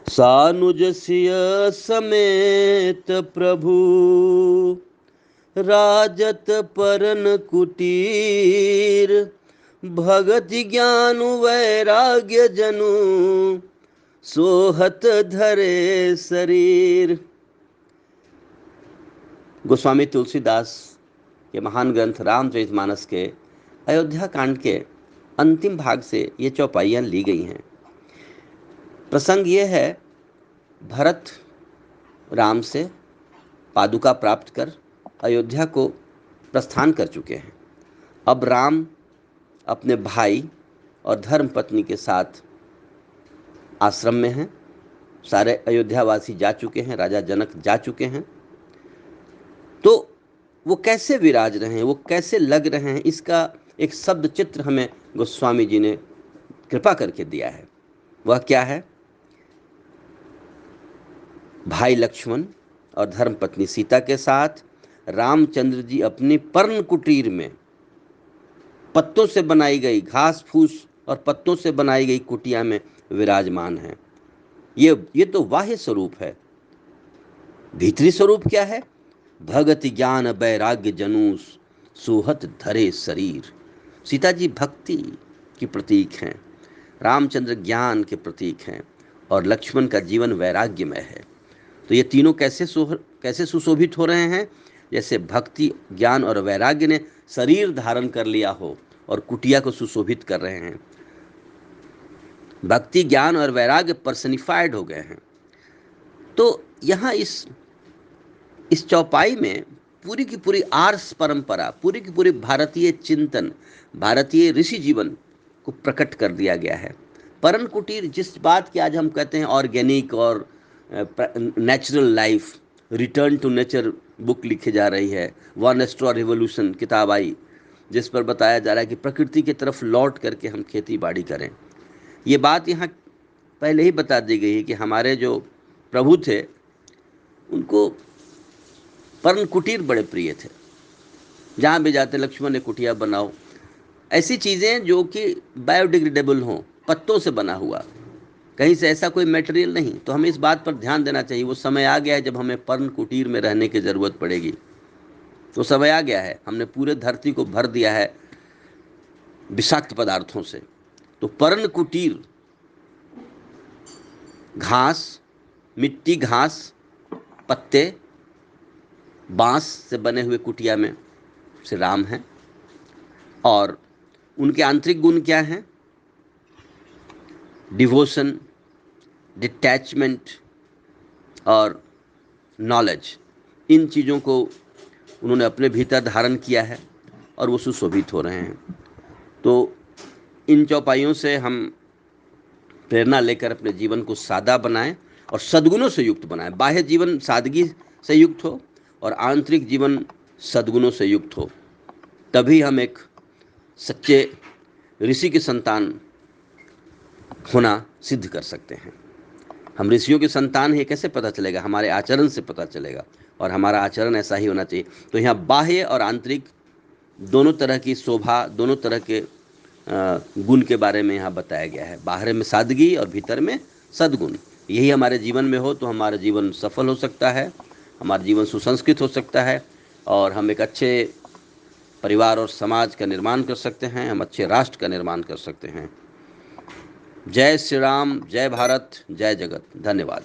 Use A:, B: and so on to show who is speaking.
A: सानुज सिय समेत प्रभु राजत परन कुटीर। भगत ज्ञान वैराग्य जनु सोहत धरे शरीर। गोस्वामी तुलसीदास के महान ग्रंथ रामचरितमानस के अयोध्या कांड के अंतिम भाग से ये चौपाइयाँ ली गई हैं। प्रसंग ये है, भरत राम से पादुका प्राप्त कर अयोध्या को प्रस्थान कर चुके हैं। अब राम अपने भाई और धर्म पत्नी के साथ आश्रम में हैं। सारे अयोध्यावासी जा चुके हैं, राजा जनक जा चुके हैं। तो वो कैसे विराज रहे हैं, वो कैसे लग रहे हैं, इसका एक शब्द चित्र हमें गोस्वामी जी ने कृपा करके दिया है। वह क्या है? भाई लक्ष्मण और धर्मपत्नी सीता के साथ रामचंद्र जी अपनी पर्ण कुटीर में पत्तों से बनाई गई, घास फूस और पत्तों से बनाई गई कुटिया में विराजमान हैं। ये तो बाह्य स्वरूप है। भीतरी स्वरूप क्या है? भगति ज्ञान वैराग्य जनूस सोहत धरे शरीर। सीता जी भक्ति की प्रतीक हैं, रामचंद्र ज्ञान के प्रतीक हैं और लक्ष्मण का जीवन वैराग्यमय है। तो ये तीनों कैसे सुशोभित हो रहे हैं? जैसे भक्ति ज्ञान और वैराग्य ने शरीर धारण कर लिया हो और कुटिया को सुशोभित कर रहे हैं। भक्ति ज्ञान और वैराग्य पर्सनिफाइड हो गए हैं। तो यहाँ इस चौपाई में पूरी की पूरी आर्ष परंपरा, पूरी की पूरी भारतीय चिंतन, भारतीय ऋषि जीवन को प्रकट कर दिया गया है। परम कुटीर, जिस बात की आज हम कहते हैं ऑर्गेनिक और natural life, return to nature book लिखी जा रही है। वन स्ट्रॉ रिवोल्यूशन किताब आई, जिस पर बताया जा रहा है कि प्रकृति की तरफ लौट करके हम खेती बाड़ी करें। ये बात यहाँ पहले ही बता दी गई है कि हमारे जो प्रभु थे उनको पर्ण कुटीर बड़े प्रिय थे। जहाँ भी जाते लक्ष्मण ने कुटिया बनाओ, ऐसी चीज़ें जो कि बायोडिग्रेडेबल हों, पत्तों से बना हुआ, कहीं से ऐसा कोई मटेरियल नहीं। तो हमें इस बात पर ध्यान देना चाहिए। वो समय आ गया है जब हमें पर्ण कुटीर में रहने की ज़रूरत पड़ेगी। तो समय आ गया है, हमने पूरे धरती को भर दिया है विषाक्त पदार्थों से। तो पर्ण कुटीर, घास, मिट्टी, घास, पत्ते, बांस से बने हुए कुटिया में श्री राम हैं। और उनके आंतरिक गुण क्या हैं? डिवोशन, डिटैचमेंट और नॉलेज। इन चीज़ों को उन्होंने अपने भीतर धारण किया है और वो सुशोभित हो रहे हैं। तो इन चौपाइयों से हम प्रेरणा लेकर अपने जीवन को सादा बनाएं और सद्गुणों से युक्त बनाएं। बाह्य जीवन सादगी से युक्त हो और आंतरिक जीवन सद्गुणों से युक्त हो, तभी हम एक सच्चे ऋषि की संतान होना सिद्ध कर सकते हैं। हम ऋषियों की संतान है कैसे पता चलेगा? हमारे आचरण से पता चलेगा, और हमारा आचरण ऐसा ही होना चाहिए। तो यहाँ बाह्य और आंतरिक दोनों तरह की शोभा, दोनों तरह के गुण के बारे में यहाँ बताया गया है। बाहर में सादगी और भीतर में सद्गुण, यही हमारे जीवन में हो तो हमारा जीवन सफल हो सकता है, हमारा जीवन सुसंस्कृत हो सकता है और हम एक अच्छे परिवार और समाज का निर्माण कर सकते हैं, हम अच्छे राष्ट्र का निर्माण कर सकते हैं। जय श्री राम, जय भारत, जय जगत। धन्यवाद।